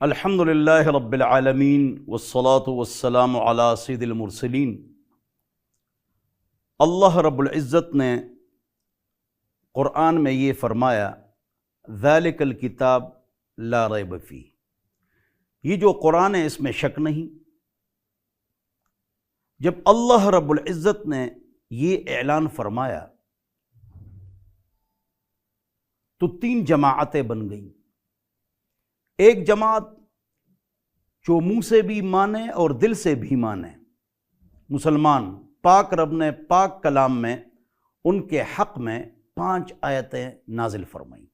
الحمد للہ رب العالمین والصلاة والسلام علی سید المرسلین۔ اللہ رب العزت نے قرآن میں یہ فرمایا ذالک الکتاب لا ریب فیہ، یہ جو قرآن ہے اس میں شک نہیں۔ جب اللہ رب العزت نے یہ اعلان فرمایا تو تین جماعتیں بن گئیں۔ ایک جماعت جو منہ سے بھی مانے اور دل سے بھی مانے، مسلمان پاک رب نے پاک کلام میں ان کے حق میں 5 آیتیں نازل فرمائیں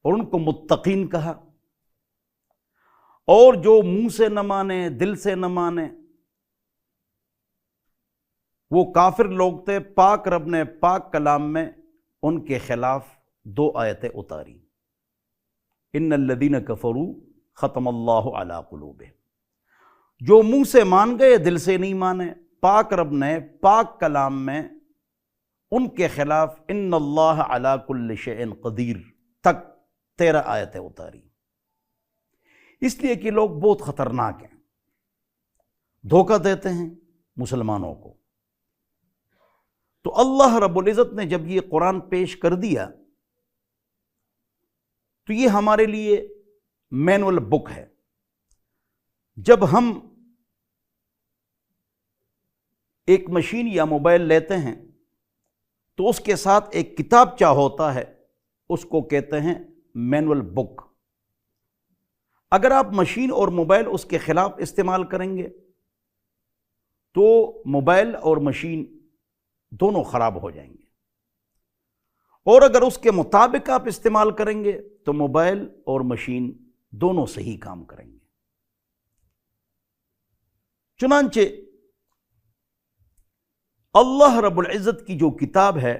اور ان کو متقین کہا۔ اور جو منہ سے نہ مانے دل سے نہ مانے وہ کافر لوگ تھے، پاک رب نے پاک کلام میں ان کے خلاف 2 آیتیں اتاری۔ ان الذین کفروا ختم اللہ علی قلوبہم، جو منہ سے مان گئے دل سے نہیں مانے، پاک رب نے پاک کلام میں ان کے خلاف ان اللہ علی کل شیء قدیر تک 13 آیتیں اتاری۔ اس لیے کہ لوگ بہت خطرناک ہیں، دھوکہ دیتے ہیں مسلمانوں کو۔ تو اللہ رب العزت نے جب یہ قرآن پیش کر دیا تو یہ ہمارے لیے مینول بک ہے۔ جب ہم ایک مشین یا موبائل لیتے ہیں تو اس کے ساتھ ایک کتابچہ ہوتا ہے، اس کو کہتے ہیں مینول بک۔ اگر آپ مشین اور موبائل اس کے خلاف استعمال کریں گے تو موبائل اور مشین دونوں خراب ہو جائیں گے، اور اگر اس کے مطابق آپ استعمال کریں گے تو موبائل اور مشین دونوں صحیح کام کریں گے۔ چنانچہ اللہ رب العزت کی جو کتاب ہے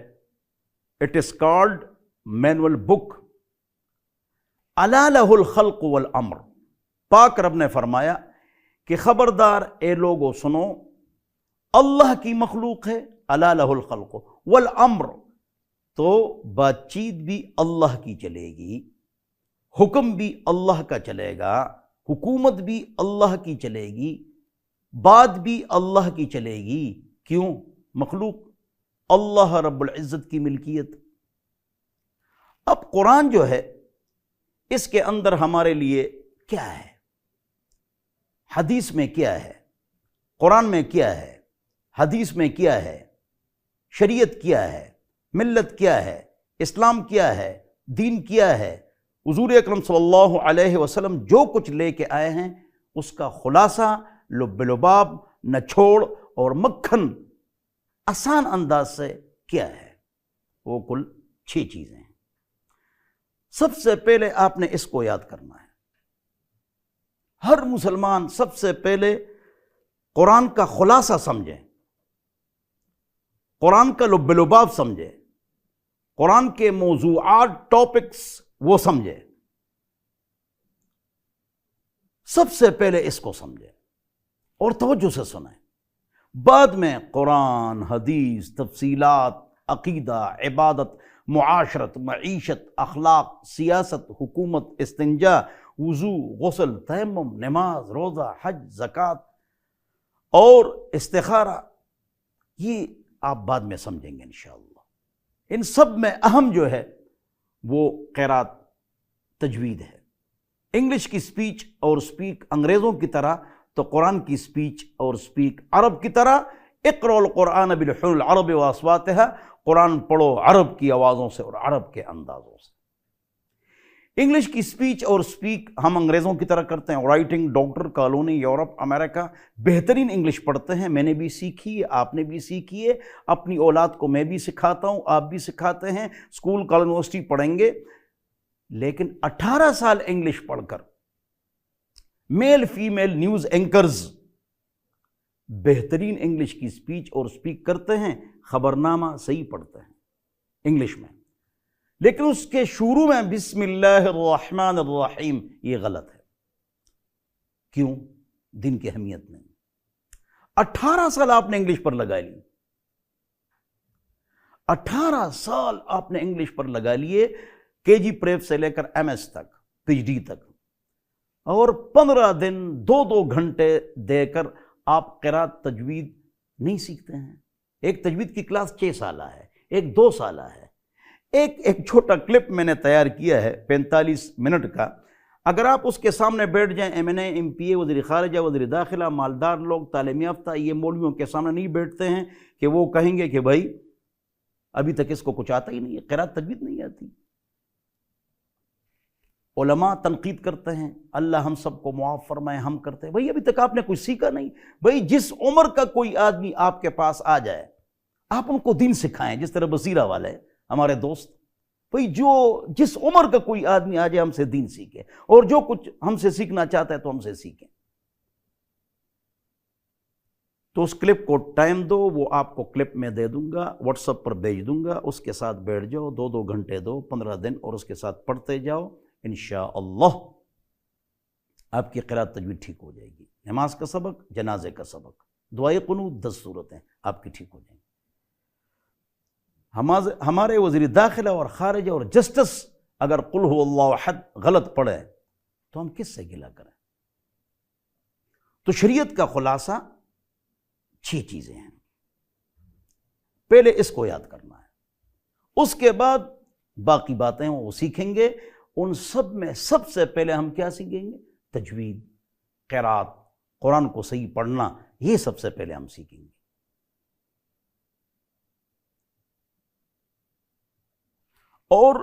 اٹ از کالڈ مینول بک، الا لہ الخلق والامر۔ پاک رب نے فرمایا کہ خبردار اے لوگو سنو، اللہ کی مخلوق ہے، الا لہ الخلق والامر، تو بات چیت بھی اللہ کی چلے گی، حکم بھی اللہ کا چلے گا، حکومت بھی اللہ کی چلے گی، بات بھی اللہ کی چلے گی۔ کیوں؟ مخلوق اللہ رب العزت کی ملکیت۔ اب قرآن جو ہے اس کے اندر ہمارے لیے کیا ہے، حدیث میں کیا ہے، قرآن میں کیا ہے، حدیث میں کیا ہے، شریعت کیا ہے، ملت کیا ہے، اسلام کیا ہے، دین کیا ہے، حضور اکرم صلی اللہ علیہ وسلم جو کچھ لے کے آئے ہیں اس کا خلاصہ لب لباب، نچوڑ اور مکھن آسان انداز سے کیا ہے، وہ کل 6 چیزیں ہیں۔ سب سے پہلے آپ نے اس کو یاد کرنا ہے۔ ہر مسلمان سب سے پہلے قرآن کا خلاصہ سمجھیں، قرآن کا لب لباب سمجھے، قرآن کے موضوعات، ٹاپکس وہ سمجھے۔ سب سے پہلے اس کو سمجھے اور توجہ سے سنیں، بعد میں قرآن، حدیث، تفصیلات، عقیدہ، عبادت، معاشرت، معیشت، اخلاق، سیاست، حکومت، استنجا، وضو، غسل، تیمم، نماز، روزہ، حج، زکوٰۃ اور استخارہ، یہ آپ بعد میں سمجھیں گے انشاءاللہ۔ ان سب میں اہم جو ہے وہ قرات، تجوید ہے۔ انگلش کی سپیچ اور سپیک انگریزوں کی طرح تو قرآن کی سپیچ اور سپیک عرب کی طرح۔ اقرؤ القرآن بلحون العرب واصواتها، قرآن پڑھو عرب کی آوازوں سے اور عرب کے اندازوں سے۔ انگلش کی سپیچ اور سپیک ہم انگریزوں کی طرح کرتے ہیں، رائٹنگ، ڈاکٹر، کالونی، یورپ، امریکہ بہترین انگلش پڑھتے ہیں، میں نے بھی سیکھی ہے، آپ نے بھی سیکھی ہے، اپنی اولاد کو میں بھی سکھاتا ہوں، آپ بھی سکھاتے ہیں، اسکول کالج یونیورسٹی پڑھیں گے۔ لیکن 18 سال انگلش پڑھ کر میل فیمیل نیوز اینکرز بہترین انگلش کی سپیچ اور سپیک کرتے ہیں، خبرنامہ صحیح پڑھتے ہیں انگلش میں، لیکن اس کے شروع میں بسم اللہ الرحمن الرحیم، یہ غلط ہے۔ کیوں؟ دین کی اہمیت نہیں۔ 18 سال آپ نے انگلش پر لگا لی، 18 سال آپ نے انگلش پر لگا لیے، کے جی پریپ سے لے کر ایم ایس تک، پی ایچ ڈی تک، اور 15 دن 2 گھنٹے دے کر آپ قرات تجوید نہیں سیکھتے ہیں؟ ایک تجوید کی کلاس 6 سالہ ہے، ایک 2 سالہ ہے۔ ایک چھوٹا کلپ میں نے تیار کیا ہے 45 منٹ کا، اگر آپ اس کے سامنے بیٹھ جائیں، ایم این اے، ایم پی اے، وزیر خارجہ، وزیر داخلہ، مالدار لوگ، تعلیم یافتہ، یہ مولویوں کے سامنے نہیں بیٹھتے ہیں کہ وہ کہیں گے کہ بھائی ابھی تک اس کو کچھ آتا ہی نہیں ہے، قرات تجوید نہیں آتی۔ علماء تنقید کرتے ہیں، اللہ ہم سب کو معاف فرمائے، ہم کرتے ہیں، بھائی ابھی تک آپ نے کچھ سیکھا نہیں۔ بھائی جس عمر کا کوئی آدمی آپ کے پاس آ جائے، آپ ان کو دین سکھائیں، جس طرح بصیرہ والے ہمارے دوست، بھئی جس عمر کا کوئی آدمی آ جائے ہم سے دین سیکھے، اور جو کچھ ہم سے سیکھنا چاہتا ہے تو ہم سے سیکھیں۔ تو اس کلپ کو ٹائم دو، وہ آپ کو کلپ میں دے دوں گا، واٹس ایپ پر بھیج دوں گا، اس کے ساتھ بیٹھ جاؤ، 2 گھنٹے دو، 15 دن، اور اس کے ساتھ پڑھتے جاؤ، انشاءاللہ آپ کی قرات تجوید ٹھیک ہو جائے گی۔ نماز کا سبق، جنازے کا سبق، دعائے قنوت، 10 صورتیں آپ کی ٹھیک ہو جائیں گی۔ ہمارے وزیر داخلہ اور خارجہ اور جسٹس اگر قل هو اللہ احد غلط پڑھے تو ہم کس سے گلہ کریں؟ تو شریعت کا خلاصہ 6 چیزیں ہیں، پہلے اس کو یاد کرنا ہے، اس کے بعد باقی باتیں وہ سیکھیں گے۔ ان سب میں سب سے پہلے ہم کیا سیکھیں گے؟ تجوید، قرات، قرآن کو صحیح پڑھنا، یہ سب سے پہلے ہم سیکھیں گے۔ اور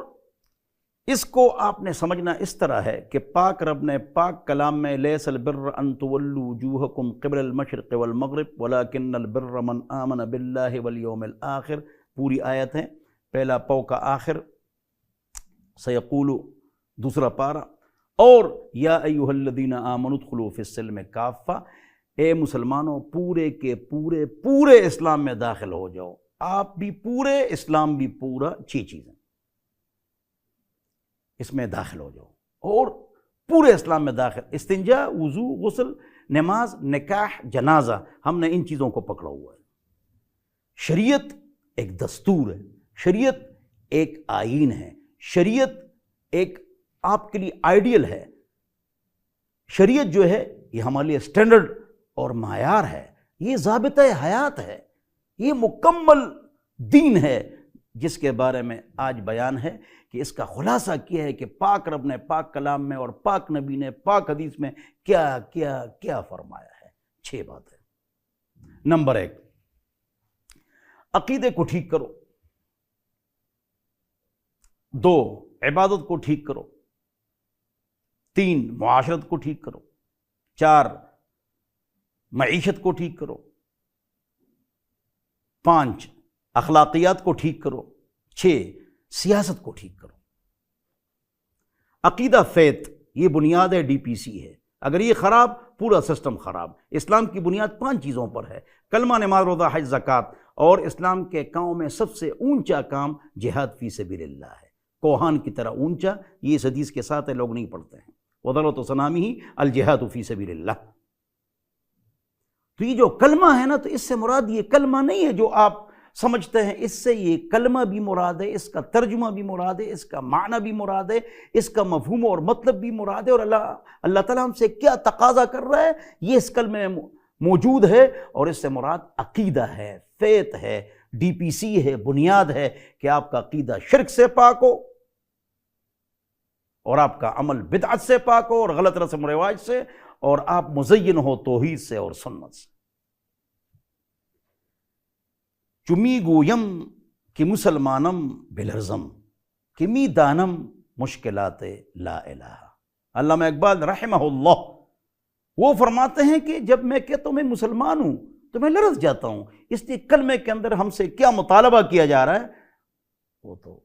اس کو آپ نے سمجھنا اس طرح ہے کہ پاک رب نے پاک کلام میں لیس البر ان تولوا وجوہکم قبل المشرق والمغرب ولکن البر من آمن باللہ والیوم الآخر، پوری آیت ہے، پہلا پاؤ کا آخر، سیقول، دوسرا پارہ، اور یا ایھا الذین آمنوا ادخلوا فی السلم کافہ، اے مسلمانوں پورے کے پورے اسلام میں داخل ہو جاؤ، آپ بھی پورے، اسلام بھی پورا، 6 چیزیں اس میں داخل ہو جاؤ، اور پورے اسلام میں داخل، استنجا، وضو، غسل، نماز، نکاح، جنازہ، ہم نے ان چیزوں کو پکڑا ہوا ہے۔ شریعت ایک دستور ہے، شریعت ایک آئین ہے، شریعت ایک آپ کے لیے آئیڈیل ہے، شریعت جو ہے یہ ہمارے لیے سٹینڈرڈ اور معیار ہے، یہ ضابطہ حیات ہے، یہ مکمل دین ہے، جس کے بارے میں آج بیان ہے کہ اس کا خلاصہ کیا ہے کہ پاک رب نے پاک کلام میں اور پاک نبی نے پاک حدیث میں کیا کیا کیا فرمایا ہے۔ 6 باتیں۔ نمبر 1، عقیدے کو ٹھیک کرو۔ 2، عبادت کو ٹھیک کرو۔ 3، معاشرت کو ٹھیک کرو۔ 4، معیشت کو ٹھیک کرو۔ 5، اخلاقیات کو ٹھیک کرو۔ 6، سیاست کو ٹھیک کرو۔ عقیدہ فیت، یہ بنیاد ہے، ڈی پی سی ہے، اگر یہ خراب، پورا سسٹم خراب۔ اسلام کی بنیاد 5 چیزوں پر ہے، کلمہ، نماز، روزہ، حج، زکوٰۃ، اور اسلام کے کاموں میں سب سے اونچا کام جہاد فی سبیل اللہ ہے، کوہان کی طرح اونچا، یہ اس حدیث کے ساتھ ہے، لوگ نہیں پڑھتے ہیں، وَضَرْبَةُ صَنَامِهِ الجہاد فی سبیل اللہ۔ تو یہ جو کلمہ ہے نا، تو اس سے مراد یہ کلمہ نہیں ہے جو آپ سمجھتے ہیں، اس سے یہ کلمہ بھی مراد ہے، اس کا ترجمہ بھی مراد ہے، اس کا معنی بھی مراد ہے، اس کا مفہوم اور مطلب بھی مراد ہے، اور اللہ تعالیٰ ہم سے کیا تقاضا کر رہا ہے یہ اس کلمے میں موجود ہے، اور اس سے مراد عقیدہ ہے، فیت ہے، ڈی پی سی ہے، بنیاد ہے کہ آپ کا عقیدہ شرک سے پاک ہو، اور آپ کا عمل بدعت سے پاک ہو اور غلط رسم و رواج سے، اور آپ مزین ہو توحید سے اور سنت سے۔ چمی گویم کہ مسلمانم بلرزم کہ می دانم مشکلات لا الہ۔ علامہ اقبال رحمہ اللہ وہ فرماتے ہیں کہ جب میں کہتا ہوں میں مسلمان ہوں تو میں لرز جاتا ہوں، اس لیے کلمے کے اندر ہم سے کیا مطالبہ کیا جا رہا ہے وہ تو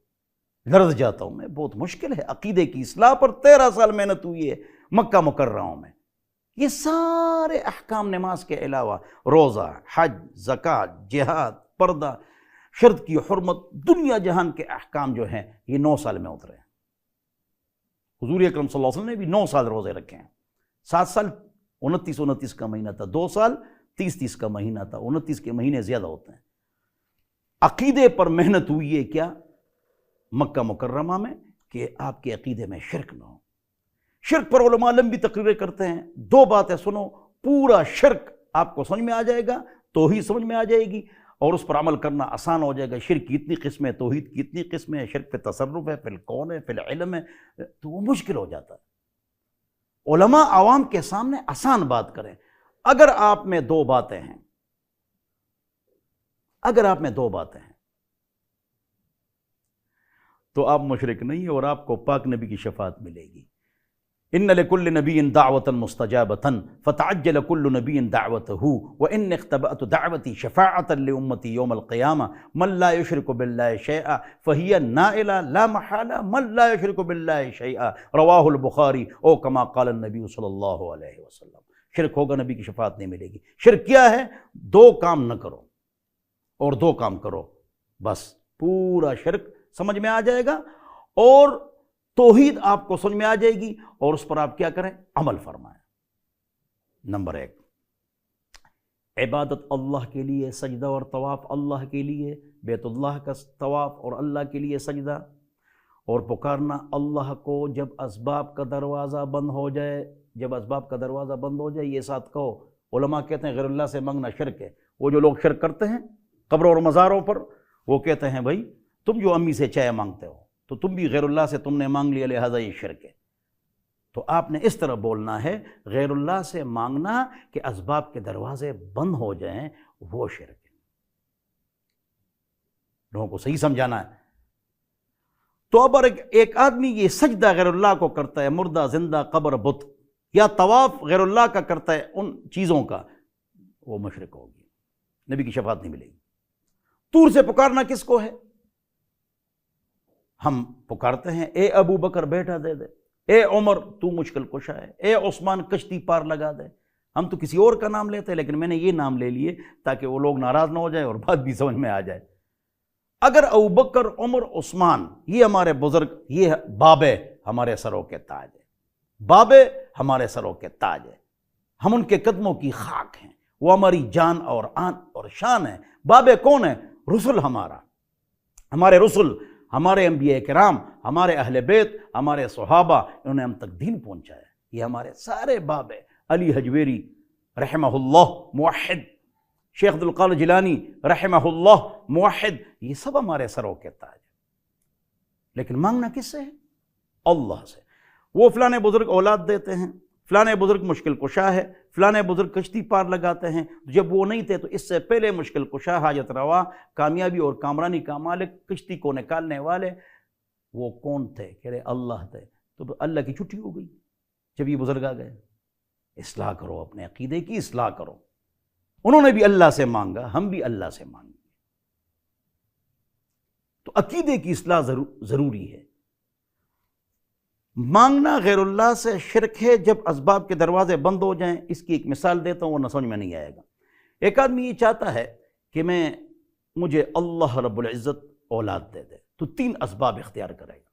لرز جاتا ہوں میں، بہت مشکل ہے۔ عقیدے کی اصلاح پر 13 سال محنت ہوئی ہے مکہ مکرمہ میں، یہ سارے احکام نماز کے علاوہ، روزہ، حج، زکوٰۃ، جہاد، پردہ، شرط کی حرمت، دنیا جہان کے احکام جو ہیں یہ 9 سال میں اترے ہیں۔ حضور اکرم صلی اللہ علیہ وسلم نے بھی 9 سال روزے رکھے ہیں، 7 سال 29 کا مہینہ تھا، 2 سال 30 کا مہینہ تھا، 29 کے مہینے زیادہ ہوتے ہیں۔ عقیدے پر محنت ہوئی ہے کیا مکہ مکرمہ میں، کہ آپ کے عقیدے میں شرک نہ ہو، شرک پر علماء لمبی تقریریں کرتے ہیں، 2 باتیں سنو، پورا شرک آپ کو سمجھ میں آ جائے گا، توحید سمجھ میں آ جائے گی، اور اس پر عمل کرنا آسان ہو جائے گا۔ شرک کی اتنی قسمیں، توحید کی اتنی قسمیں، شرک پہ تصرف ہے، فی الکون ہے، فی العلم ہے، تو وہ مشکل ہو جاتا ہے۔ علماء عوام کے سامنے آسان بات کریں۔ اگر آپ میں 2 باتیں ہیں، اگر آپ میں 2 باتیں ہیں تو آپ مشرک نہیں ہیں، اور آپ کو پاک نبی کی شفاعت ملے گی۔ ان لکل نبی دعوۃ مستجابۃ فتعجل کل نبی دعوتہ وان اختبأت دعوتی شفاعۃ لامتی یوم القیامہ من لا یشرک باللہ شیئا فہی نائلہ لا محالہ من لا یشرک باللہ شیئا رواہ البخاری او کما قال النبی صلی اللہ علیہ وسلم۔ شرک ہوگا نبی کی شفاعت نہیں ملے گی۔ شرک کیا ہے؟ 2 کام نہ کرو اور 2 کام کرو، بس پورا شرک سمجھ میں آ جائے گا، اور توحید آپ کو سمجھ میں آ جائے گی، اور اس پر آپ کیا کریں؟ عمل فرمائیں۔ نمبر 1، عبادت اللہ کے لیے، سجدہ اور طواف اللہ کے لیے، بیت اللہ کا طواف اور اللہ کے لیے سجدہ، اور پکارنا اللہ کو جب اسباب کا دروازہ بند ہو جائے، جب اسباب کا دروازہ بند ہو جائے یہ ساتھ کہو۔ علماء کہتے ہیں غیر اللہ سے مانگنا شرک ہے۔ وہ جو لوگ شرک کرتے ہیں قبروں اور مزاروں پر، وہ کہتے ہیں بھائی تم جو امی سے چائے مانگتے ہو تو تم بھی غیر اللہ سے تم نے مانگ لیا، لہذا یہ شرک ہے۔ تو آپ نے اس طرح بولنا ہے، غیر اللہ سے مانگنا کہ اسباب کے دروازے بند ہو جائیں، وہ شرک ہے۔ لوگوں کو صحیح سمجھانا ہے۔ تو اب ایک آدمی یہ سجدہ غیر اللہ کو کرتا ہے، مردہ، زندہ، قبر، بت، یا طواف غیر اللہ کا کرتا ہے ان چیزوں کا، وہ مشرک ہوگی، نبی کی شفاعت نہیں ملے گی۔ طور سے پکارنا کس کو ہے؟ ہم پکارتے ہیں اے ابو بکر بیٹا دے دے، اے عمر تو مشکل کشا ہے، اے عثمان کشتی پار لگا دے۔ ہم تو کسی اور کا نام لیتے ہیں، لیکن میں نے یہ نام لے لیے تاکہ وہ لوگ ناراض نہ ہو جائے اور بات بھی سمجھ میں آ جائے۔ اگر ابو بکر، عمر، عثمان یہ ہمارے بزرگ، یہ بابے ہمارے سروں کے تاج ہیں، بابے ہمارے سروں کے تاج ہیں، ہم ان کے قدموں کی خاک ہیں، وہ ہماری جان اور آن اور شان ہے۔ بابے کون ہیں؟ رسول، ہمارے رسول، ہمارے انبیاء کرام، ہمارے اہل بیت، ہمارے صحابہ، انہوں نے ہم تک دین پہنچایا، یہ ہمارے سارے باب ہیں۔ علی حجویری رحمہ اللہ موحد، شیخ عبدالقادر جیلانی رحمہ اللہ موحد، یہ سب ہمارے سروں کے تاج ہیں۔ لیکن مانگنا کس سے ہے؟ اللہ سے۔ وہ فلاں بزرگ اولاد دیتے ہیں، فلاں بزرگ مشکل کشا ہے، فلاں بزرگ کشتی پار لگاتے ہیں، جب وہ نہیں تھے تو اس سے پہلے مشکل کشا، حاجت روا، کامیابی اور کامرانی کا مالک، کشتی کو نکالنے والے، وہ کون تھے؟ کہہ رہے اللہ تھے۔ تو اللہ کی چھٹی ہو گئی جب یہ بزرگ آ گئے۔ اصلاح کرو، اپنے عقیدے کی اصلاح کرو۔ انہوں نے بھی اللہ سے مانگا، ہم بھی اللہ سے مانگیں۔ تو عقیدے کی اصلاح ضروری ہے۔ مانگنا غیر اللہ سے شرک ہے جب اسباب کے دروازے بند ہو جائیں۔ اس کی ایک مثال دیتا ہوں، وہ نہ سمجھ میں نہیں آئے گا۔ ایک آدمی یہ چاہتا ہے کہ مجھے اللہ رب العزت اولاد دے دے، تو 3 اسباب اختیار کرے گا۔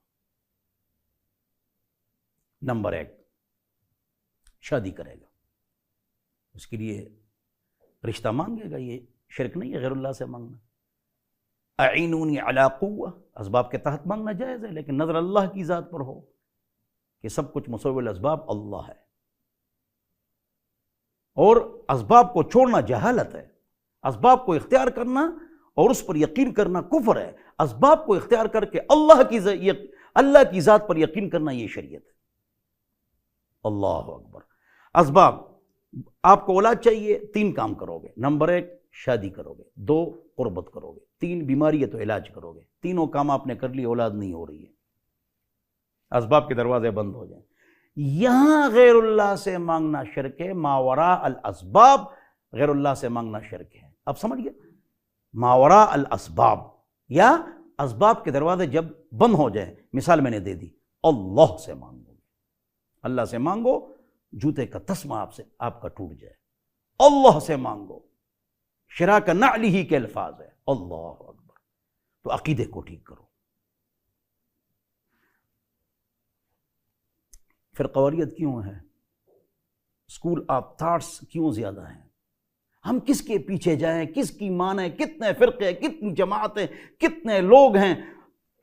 نمبر 1، شادی کرے گا، اس کے لیے رشتہ مانگے گا، یہ شرک نہیں ہے غیر اللہ سے مانگنا۔ اعینونی علی قوہ، اسباب کے تحت مانگنا جائز ہے، لیکن نظر اللہ کی ذات پر ہو کہ سب کچھ مسوّل اسباب اللہ ہے۔ اور اسباب کو چھوڑنا جہالت ہے، اسباب کو اختیار کرنا اور اس پر یقین کرنا کفر ہے۔ اسباب کو اختیار کر کے اللہ کی ذات پر یقین کرنا یہ شریعت ہے۔ اللہ اکبر۔ اسباب، آپ کو اولاد چاہیے، 3 کام کرو گے۔ نمبر 1، شادی کرو گے، 2، قربت کرو گے، 3، بیماری ہے تو علاج کرو گے۔ تینوں کام آپ نے کر لی، اولاد نہیں ہو رہی ہے، اسباب کے دروازے بند ہو جائیں۔ یہاں غیر اللہ سے مانگنا شرک ہے، ماوراء الاسباب غیر اللہ سے مانگنا شرک ہے۔ اب سمجھ گئے؟ ماوراء الاسباب، یا اسباب کے دروازے جب بند ہو جائیں، مثال میں نے دے دی، اللہ سے مانگو، اللہ سے مانگو، جوتے کا تسمہ آپ کا ٹوٹ جائے۔ اللہ سے مانگو، شراک نعلہ کے الفاظ ہے، اللہ اکبر۔ تو عقیدے کو ٹھیک کرو۔ فرقواریت کیوں ہے؟ اسکول آف تھاٹس کیوں زیادہ ہیں؟ ہم کس کے پیچھے جائیں، کس کی مانیں؟ کتنے فرقے، کتنی جماعتیں، کتنے لوگ ہیں،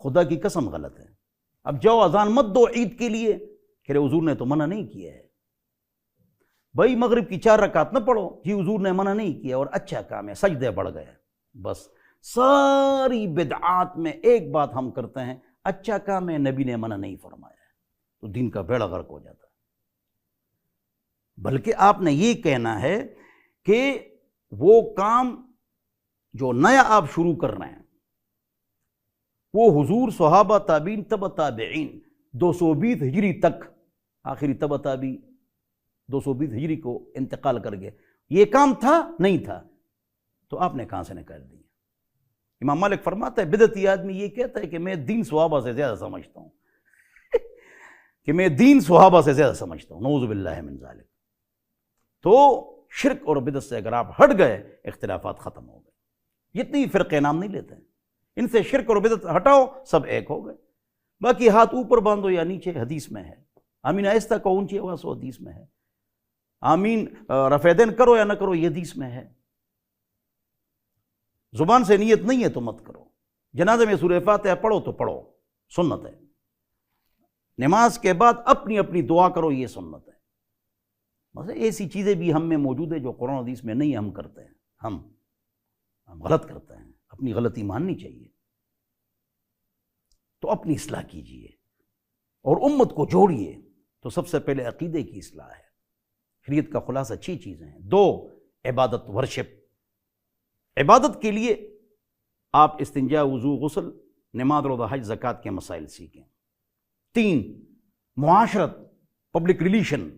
خدا کی قسم غلط ہے۔ اب جاؤ اذان مت دو عید کے لیے، کہ حضور نے تو منع نہیں کیا ہے۔ بھائی مغرب کی 4 رکعت نہ پڑھو، جی حضور نے منع نہیں کیا، اور اچھا کام ہے، سجدے بڑھ گئے۔ بس ساری بدعات میں ایک بات ہم کرتے ہیں، اچھا کام ہے، نبی نے منع نہیں فرمایا، تو دین کا بیڑا غرق ہو جاتا ہے۔ بلکہ آپ نے یہ کہنا ہے کہ وہ کام جو نیا آپ شروع کر رہے ہیں وہ حضور، صحابہ، تابعین، تبع تابعین 220 ہجری تک، آخری تبع تابعی 220 ہجری کو انتقال کر گئے، یہ کام تھا نہیں تھا، تو آپ نے کہاں سے نکال دیا؟ امام مالک فرماتا ہے بدعتی آدمی یہ کہتا ہے کہ میں دین صحابہ سے زیادہ سمجھتا ہوں کہ میں دین صحابہ سے زیادہ سمجھتا ہوں، نعوذ باللہ من ذالک۔ تو شرک اور بدعت سے اگر آپ ہٹ گئے، اختلافات ختم ہو گئے۔ جتنی فرقے نام نہیں لیتے ہیں، ان سے شرک اور بدعت ہٹاؤ، سب ایک ہو گئے۔ باقی ہاتھ اوپر باندھو یا نیچے، حدیث میں ہے۔ آمین آہستہ کو اونچی آواز ہو، حدیث میں ہے۔ آمین رفع دین کرو یا نہ کرو، یہ حدیث میں ہے۔ زبان سے نیت نہیں ہے تو مت کرو۔ جنازے میں سورہ فاتحہ پڑھو تو پڑھو، سنت ہے۔ نماز کے بعد اپنی اپنی دعا کرو، یہ سنت ہے۔ بس ایسی چیزیں بھی ہم میں موجود ہے جو قرآن حدیث میں نہیں، ہم کرتے ہیں، ہم غلط کرتے ہیں، اپنی غلطی ماننی چاہیے۔ تو اپنی اصلاح کیجئے اور امت کو جوڑیے۔ تو سب سے پہلے عقیدے کی اصلاح ہے۔ شریعت کا خلاصہ 6 چیزیں ہیں۔ 2 عبادت، ورشپ۔ عبادت کے لیے آپ استنجا، وضو، غسل، نماز، روزہ، حج، زکوٰۃ کے مسائل سیکھیں۔ 3 معاشرت، پبلک ریلیشن،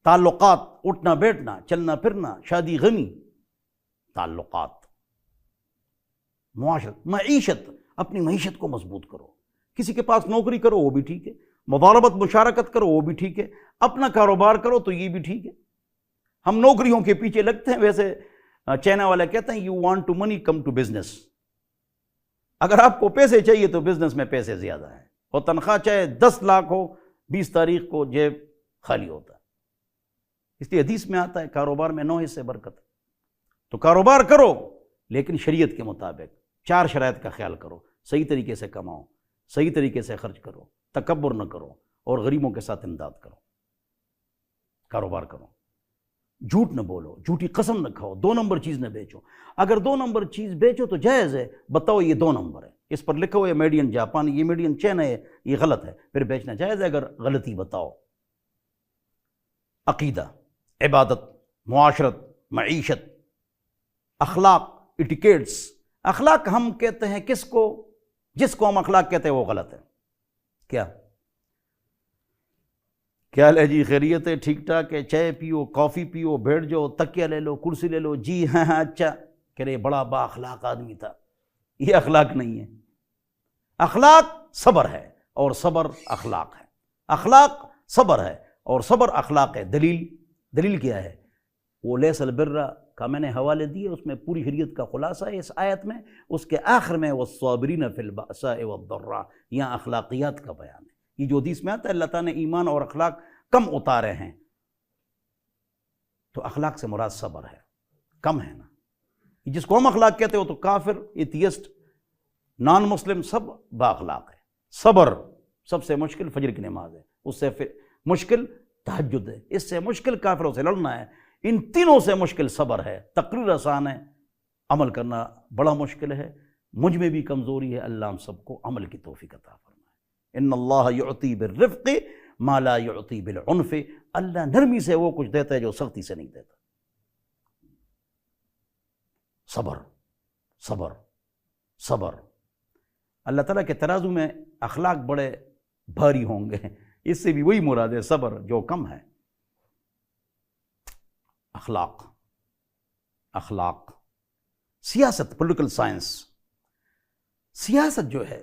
تعلقات، اٹھنا بیٹھنا، چلنا پھرنا، شادی غمی، تعلقات، معاشرت۔ معیشت، اپنی معیشت کو مضبوط کرو۔ کسی کے پاس نوکری کرو وہ بھی ٹھیک ہے، مضاربت، مشارکت کرو وہ بھی ٹھیک ہے، اپنا کاروبار کرو تو یہ بھی ٹھیک ہے۔ ہم نوکریوں کے پیچھے لگتے ہیں، ویسے چائنا والے کہتے ہیں you want to money come to business. اگر آپ کو پیسے چاہیے تو بزنس میں پیسے زیادہ ہیں، اور تنخواہ چاہے 10 لاکھ ہو، 20 تاریخ کو جیب خالی ہوتا ہے۔ اس لیے حدیث میں آتا ہے کاروبار میں 9 حصے برکت ہے۔ تو کاروبار کرو لیکن شریعت کے مطابق، 4 شرائط کا خیال کرو، صحیح طریقے سے کماؤ، صحیح طریقے سے خرچ کرو، تکبر نہ کرو، اور غریبوں کے ساتھ امداد کرو۔ کاروبار کرو، جھوٹ نہ بولو، جھوٹی قسم نہ کھاؤ، 2 نمبر چیز نہ بیچو۔ اگر 2 نمبر چیز بیچو تو جائز ہے، بتاؤ یہ 2 نمبر ہے، اس پر لکھا ہوا ہے میڈ ان جاپان، یہ میڈ ان چائنا ہے، یہ غلط ہے، پھر بیچنا جائز ہے اگر غلطی بتاؤ۔ عقیدہ، عبادت، معاشرت، معیشت، اخلاق، ایٹیکیٹس۔ اخلاق ہم کہتے ہیں کس کو؟ جس کو ہم اخلاق کہتے ہیں وہ غلط ہے۔ کیا حال ہے جی؟ خیریت ہے؟ ٹھیک ٹھاک ہے؟ چائے پیو، کافی پیو، بیٹھ جاؤ، تکیہ لے لو، کرسی لے لو، جی ہاں اچھا، کہہ رہے بڑا با اخلاق آدمی تھا۔ یہ اخلاق نہیں ہے۔ اخلاق صبر ہے، اور صبر اخلاق ہے۔ اخلاق صبر ہے، اور صبر اخلاق ہے۔ دلیل کیا ہے؟ وہ لیس البر کا میں نے حوالے دیے، اس میں پوری شریعت کا خلاصہ ہے اس آیت میں۔ اس کے آخر میں والصابرین فی البأساء والضراء، یہاں اخلاقیات کا بیان ہے۔ یہ جو حدیث میں آتا ہے اللہ تعالیٰ نے ایمان اور اخلاق کم اتارے ہیں، تو اخلاق سے مراد صبر ہے، کم ہے نا۔ جس کو ہم اخلاق کہتے ہو تو کافر، ایتھیسٹ، نان مسلم سب با اخلاق ہے۔ صبر سب سے مشکل فجر کی نماز ہے، اس سے مشکل تہجد ہے، اس سے مشکل کافروں سے لڑنا ہے، ان تینوں سے مشکل صبر ہے۔ تقریر آسان ہے، عمل کرنا بڑا مشکل ہے۔ مجھ میں بھی کمزوری ہے، اللہ ہم سب کو عمل کی توفیق عطا فرمائے۔ ان اللہ یعطی بالرفق ما لا یعطی بالعنف، اللہ نرمی سے وہ کچھ دیتا ہے جو سختی سے نہیں دیتا۔ صبر صبر صبر۔ اللہ تعالیٰ کے ترازو میں اخلاق بڑے بھاری ہوں گے، اس سے بھی وہی مراد ہے صبر جو کم ہے۔ اخلاق، سیاست، پولیٹیکل سائنس۔ سیاست جو ہے،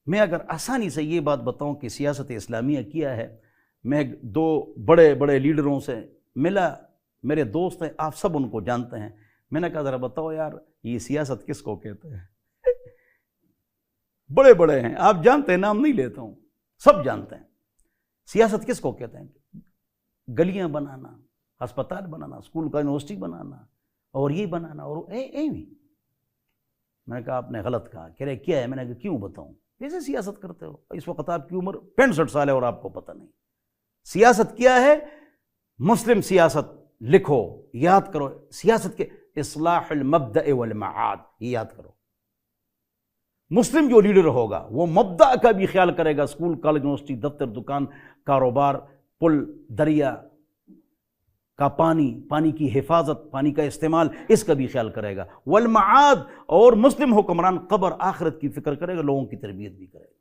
میں اگر آسانی سے یہ بات بتاؤں کہ سیاست اسلامیہ کیا ہے، میں 2 بڑے بڑے لیڈروں سے ملا، میرے دوست ہیں، آپ سب ان کو جانتے ہیں۔ میں نے کہا ذرا بتاؤ یار یہ سیاست کس کو کہتے ہیں؟ بڑے بڑے ہیں، آپ جانتے ہیں، نام نہیں لیتا ہوں، سب جانتے ہیں۔ سیاست کس کو کہتے ہیں؟ گلیاں بنانا، ہسپتال بنانا، اسکول کا یونیورسٹی بنانا، اور یہ بنانا، اور میں نے کہا آپ نے غلط کہا۔ کہہ رہے کیا ہے؟ میں نے کہا کیوں بتاؤں؟ کیسے سیاست کرتے ہو؟ اس وقت آپ کی عمر 65 سال ہے اور آپ کو پتہ نہیں سیاست کیا ہے۔ مسلم سیاست لکھو، یاد کرو، سیاست کے اصلاح المبدأ والمعاد، یہ یاد کرو۔ مسلم جو لیڈر ہوگا وہ مبدأ کا بھی خیال کرے گا، اسکول، کالج، یونیورسٹی، دفتر، دکان، کاروبار، پل، دریا کا پانی کی حفاظت، پانی کا استعمال، اس کا بھی خیال کرے گا۔ والمعاد، اور مسلم حکمران قبر آخرت کی فکر کرے گا، لوگوں کی تربیت بھی کرے گا۔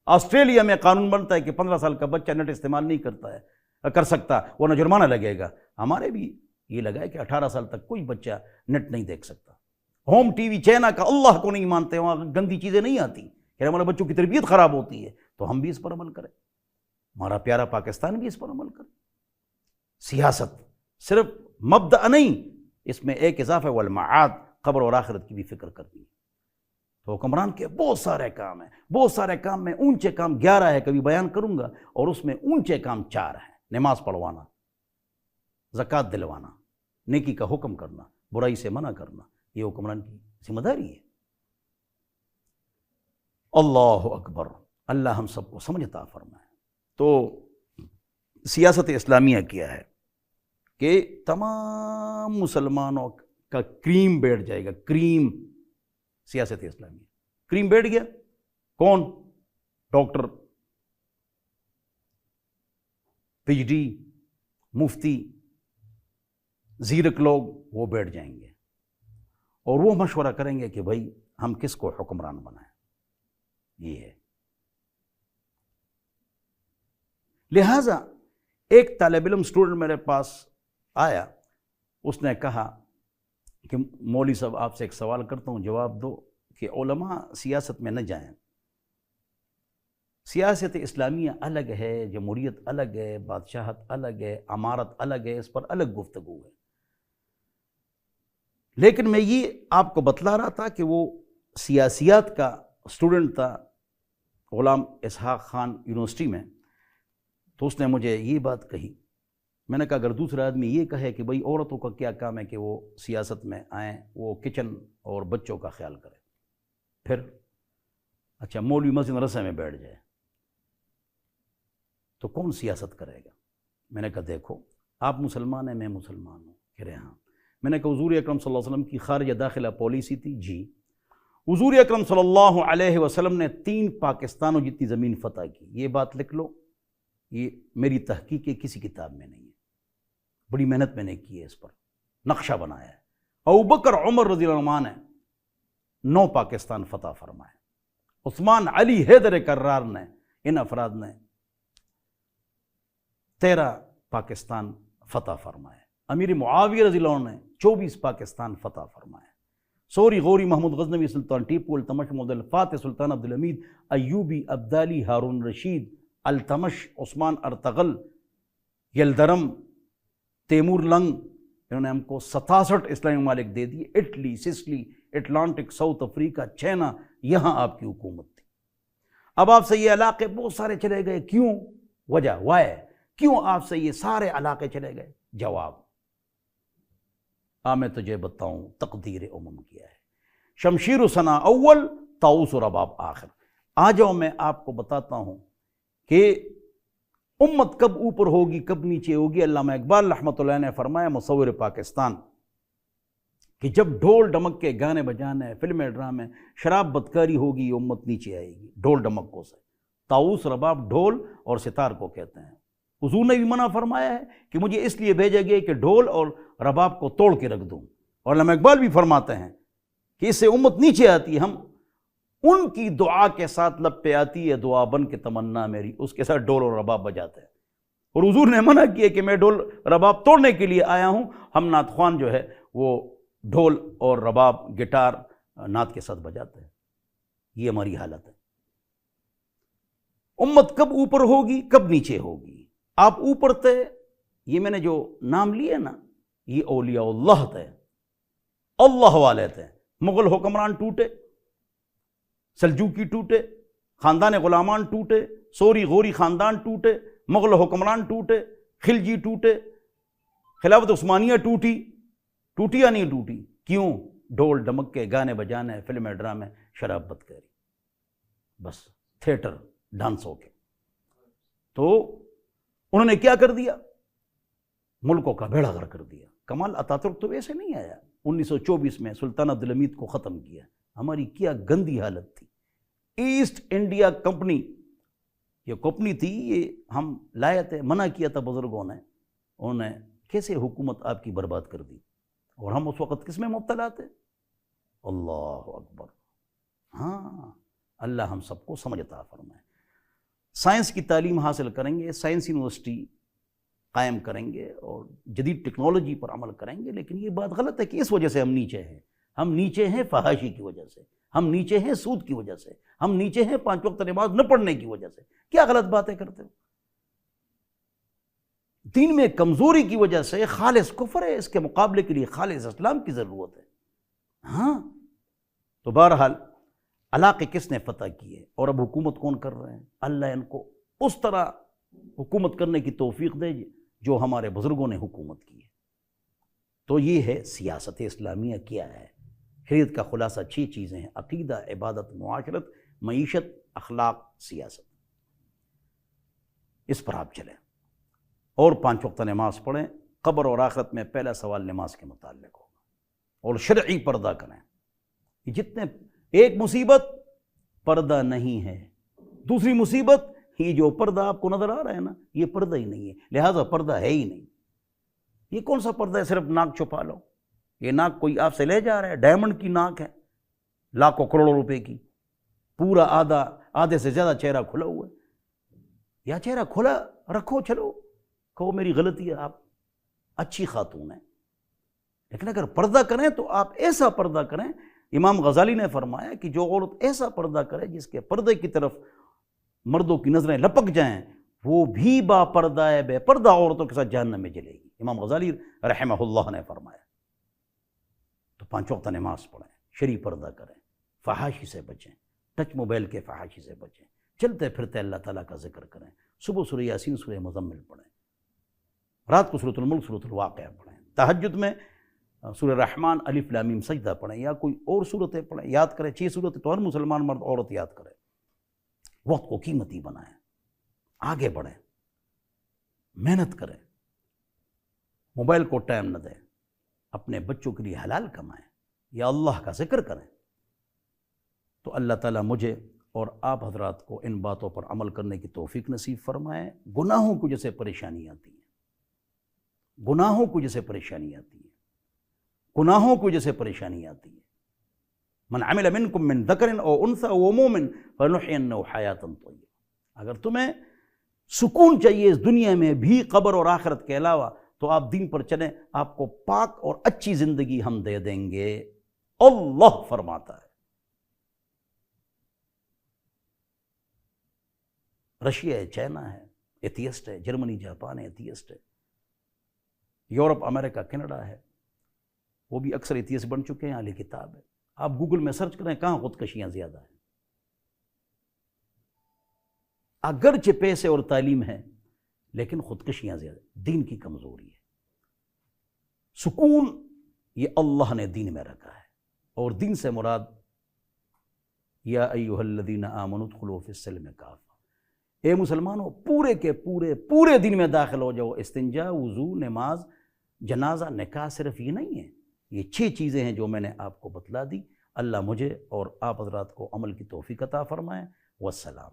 آسٹریلیا میں قانون بنتا ہے کہ 15 سال کا بچہ نیٹ استعمال نہیں کر سکتا ورنہ جرمانہ لگے گا۔ ہمارے بھی یہ لگا ہے کہ 18 سال تک کوئی بچہ نیٹ نہیں دیکھ سکتا۔ ہوم ٹی وی چائنا کا اللہ کو نہیں مانتے، وہاں گندی چیزیں نہیں آتی، کہ ہمارے بچوں کی تربیت خراب ہوتی ہے، تو ہم بھی اس پر عمل کریں، ہمارا پیارا پاکستان بھی اس پر عمل کرے۔ سیاست صرف مبدأ نہیں، اس میں ایک اضافہ والمعاد، قبر اور آخرت کی بھی فکر کرنی ہے۔ تو حکمران کے بہت سارے کام ہیں، بہت سارے کام میں اونچے کام 11 ہے، کبھی بیان کروں گا، اور اس میں اونچے کام 4 ہیں۔ نماز پڑھوانا، زکوٰۃ دلوانا، نیکی کا حکم کرنا، برائی سے منع کرنا، یہ حکمران کی ذمہ داری ہے۔ اللہ اکبر، اللہ ہم سب کو سمجھ عطا فرمائے۔ تو سیاست اسلامیہ کیا ہے کہ تمام مسلمانوں کا کریم بیٹھ جائے گا، کریم، سیاست اسلامیہ کریم بیٹھ گیا۔ کون؟ ڈاکٹر، پی ایچ ڈی، مفتی، زیرک لوگ، وہ بیٹھ جائیں گے اور وہ مشورہ کریں گے کہ بھائی ہم کس کو حکمران بنائیں۔ یہ ہے۔ لہٰذا ایک طالب علم اسٹوڈنٹ میرے پاس آیا، اس نے کہا کہ مولوی صاحب آپ سے ایک سوال کرتا ہوں، جواب دو کہ علماء سیاست میں نہ جائیں، سیاست اسلامیہ الگ ہے، جمہوریت الگ ہے، بادشاہت الگ ہے، امارت الگ ہے، اس پر الگ گفتگو ہے۔ لیکن میں یہ آپ کو بتلا رہا تھا کہ وہ سیاسیات کا اسٹوڈنٹ تھا غلام اسحاق خان یونیورسٹی میں، تو اس نے مجھے یہ بات کہی۔ میں نے کہا اگر دوسرا آدمی یہ کہے کہ بھئی عورتوں کا کیا کام ہے کہ وہ سیاست میں آئیں، وہ کچن اور بچوں کا خیال کریں، پھر اچھا مولوی مسجد رسے میں بیٹھ جائے تو کون سیاست کرے گا؟ میں نے کہا دیکھو آپ مسلمان ہیں، میں مسلمان ہوں، کہہ رہے ہاں۔ میں نے کہا حضور اکرم صلی اللہ علیہ وسلم کی خارجہ داخلہ پالیسی تھی؟ جی۔ حضور اکرم صلی اللہ علیہ وسلم نے 3 پاکستانوں جتنی زمین فتح کی، یہ بات لکھ لو، یہ میری تحقیق ہے، کسی کتاب میں نہیں ہے، بڑی محنت میں نے کی ہے، اس پر نقشہ بنایا ہے۔ ابوبکر عمر رضی اللہ عنہ نے 9 پاکستان فتح فرمائے، عثمان علی حیدر کرار نے، ان افراد نے 13 پاکستان فتح فرمائے، امیر معاویہ رضی اللہ عنہ نے 24 پاکستان فتح فرمائے، سوری غوری محمود غزنوی، سلطان ٹیپو، التمش محمد الفاتح، سلطان عبدالحمید ایوبی، عبدالی، ہارون رشید، التمش، عثمان ارطغرل، یلدرم، تیمور لنگ، انہوں نے ہم کو 67 اسلامی ممالک دے دیے، Italy, Sicily, Atlantic, South Africa, China, یہاں آپ کی حکومت تھی۔ اب آپ سے یہ علاقے بہت سارے چلے گئے، کیوں؟ وجہ وائے، کیوں آپ سے یہ سارے علاقے چلے گئے؟ جواب میں تجھے بتاؤں، تقدیر کیا ہے، شمشیر ثنا اول، طاؤس و رباب آخر۔ آ جاؤ میں آپ کو بتاتا ہوں کہ امت کب اوپر ہوگی کب نیچے ہوگی۔ علامہ اقبال رحمۃ اللہ نے فرمایا، مصور پاکستان، کہ جب ڈھول ڈمک کے گانے بجانے، فلمیں، ڈرامے، شراب بدکاری ہوگی، یہ امت نیچے آئے گی ڈھول ڈمکوں سے۔ طاؤس، رباب ڈھول اور ستار کو کہتے ہیں۔ حضور نے بھی منع فرمایا ہے کہ مجھے اس لیے بھیجا گیا کہ ڈھول اور رباب کو توڑ کے رکھ دوں، اور علامہ اقبال بھی فرماتے ہیں کہ اس سے امت نیچے آتی ہے، ہم ان کی دعا کے ساتھ لب پہ آتی ہے دعا بن کے تمنا میری، اس کے ساتھ ڈھول اور رباب بجاتے ہیں۔ اور حضور نے منع کیا کہ میں ڈھول رباب توڑنے کے لیے آیا ہوں، ہم نعت خوان جو ہے وہ ڈھول اور رباب، گٹار نعت کے ساتھ بجاتے ہیں۔ یہ ہماری حالت ہے۔ امت کب اوپر ہوگی کب نیچے ہوگی؟ آپ اوپر تھے، یہ میں نے جو نام لیے نا، یہ اولیاء اللہ تھے، اللہ والے تھے۔ مغل حکمران ٹوٹے، سلجوکی ٹوٹے، خاندان غلامان ٹوٹے، سوری غوری خاندان ٹوٹے، مغل حکمران ٹوٹے، خلجی ٹوٹے، خلافت عثمانیہ ٹوٹی یا نہیں ٹوٹی؟ کیوں؟ ڈھول ڈمک کے گانے بجانے، فلمیں، ڈرامے، شراب بدکاری۔ بس تھیٹر ڈانس ہو کے. تو انہوں نے کیا کر دیا؟ ملکوں کا بیڑا غرق کر دیا. کمال اتاترک تو ویسے نہیں آیا، 1924 میں سلطان عبد الحمید کو ختم کیا. ہماری کیا گندی حالت تھی. ایسٹ انڈیا کمپنی، یہ کمپنی تھی، یہ ہم لائے تھے، منع کیا تھا بزرگوں نے. انہوں نے کیسے حکومت آپ کی برباد کر دی، اور ہم اس وقت کس میں مبتلا تھے؟ اللہ اکبر. ہاں، اللہ ہم سب کو سمجھ عطا فرمائے. سائنس کی تعلیم حاصل کریں گے، سائنس یونیورسٹی قائم کریں گے اور جدید ٹیکنالوجی پر عمل کریں گے، لیکن یہ بات غلط ہے کہ اس وجہ سے ہم نیچے ہیں. ہم نیچے ہیں فحاشی کی وجہ سے، ہم نیچے ہیں سود کی وجہ سے، ہم نیچے ہیں 5 وقت نماز نہ پڑھنے کی وجہ سے. کیا غلط باتیں کرتے ہو؟ دین میں کمزوری کی وجہ سے خالص کفر ہے، اس کے مقابلے کے لیے خالص اسلام کی ضرورت ہے. ہاں، تو بہرحال علاقے کس نے فتح کیے اور اب حکومت کون کر رہے ہیں؟ اللہ ان کو اس طرح حکومت کرنے کی توفیق دے جو ہمارے بزرگوں نے حکومت کی ہے. تو یہ ہے سیاست اسلامیہ کیا ہے. شریعت کا خلاصہ 6 چیزیں ہیں: عقیدہ، عبادت، معاشرت، معیشت، اخلاق، سیاست. اس پر آپ چلیں اور 5 وقت نماز پڑھیں. قبر اور آخرت میں پہلا سوال نماز کے متعلق ہوگا، اور شرعی پردہ کریں. جتنے ایک مصیبت پردہ نہیں ہے، دوسری مصیبت یہ جو پردہ آپ کو نظر آ رہا ہے نا، یہ پردہ ہی نہیں ہے، لہٰذا پردہ ہے ہی نہیں. یہ کون سا پردہ ہے صرف ناک چھپا لو؟ یہ ناک کوئی آپ سے لے جا رہا ہے؟ ڈائمنڈ کی ناک ہے، لاکھوں کروڑوں روپے کی، پورا آدھے سے زیادہ چہرہ کھلا ہوا ہے. یا چہرہ کھلا رکھو، چلو کہو میری غلطی ہے، آپ اچھی خاتون ہیں، لیکن اگر پردہ کریں تو آپ ایسا پردہ کریں. امام غزالی نے فرمایا کہ جو عورت ایسا پردہ کرے جس کے پردے کی طرف مردوں کی نظریں لپک جائیں، وہ بھی با پردہ ہے، بے پردہ عورتوں کے ساتھ جہنم میں جلے گی. امام غزالی رحمہ اللہ نے فرمایا. تو 5 وقت نماز پڑھیں، شرعی پردہ کریں، فحاشی سے بچیں، ٹچ موبائل کے فحاشی سے بچیں، چلتے پھرتے اللہ تعالیٰ کا ذکر کریں، صبح سورہ یاسین، سورہ مزمل پڑھیں، رات کو سورۃ الملک، سورۃ الواقعہ پڑھیں، تہجد میں سورہ رحمان، الف لام میم سجدہ پڑھیں، یا کوئی اور سورتیں پڑھیں. یاد کریں 6 سورتیں تو ہر مسلمان مرد عورت یاد کرے. وقت کو قیمتی بنائیں، آگے بڑھیں، محنت کریں، موبائل کو ٹائم نہ دیں، اپنے بچوں کے لیے حلال کمائیں، یا اللہ کا ذکر کریں. تو اللہ تعالیٰ مجھے اور آپ حضرات کو ان باتوں پر عمل کرنے کی توفیق نصیب فرمائے. گناہوں کو جیسے پریشانی آتی ہے، گناہوں کو جیسے پریشانی آتی ہے، گناہوں کو جیسے پریشانی آتی ہے. من عمل منکم من ذکر او انثی وہو مؤمن فلنحینہ حیاۃ طیبہ. اگر تمہیں سکون چاہیے اس دنیا میں بھی قبر اور آخرت کے علاوہ، تو آپ دین پر چلیں، آپ کو پاک اور اچھی زندگی ہم دے دیں گے. اللہ فرماتا ہے. رشیا ہے، چائنا ہے، ایتھیسٹ ہے، جرمنی جاپان ہے، ایتھیسٹ ہے، یورپ امریکہ کینیڈا ہے، وہ بھی اکثر ایتھیسٹ بن چکے ہیں. اہل کتاب ہے. آپ گوگل میں سرچ کریں کہاں خودکشیاں زیادہ ہیں. اگرچہ پیسے اور تعلیم ہے لیکن خودکشیاں زیادہ. دین کی کمزوری ہے. سکون یہ اللہ نے دین میں رکھا ہے، اور دین سے مراد یا ایھا الذین آمنوا ادخلوا فی السلم کافہ. اے مسلمانوں، پورے کے پورے دین میں داخل ہو جاؤ. استنجا، وضو، نماز، جنازہ، نکاح صرف یہ نہیں ہے، یہ 6 چیزیں ہیں جو میں نے آپ کو بتلا دی. اللہ مجھے اور آپ حضرات کو عمل کی توفیق عطا فرمائے. والسلام.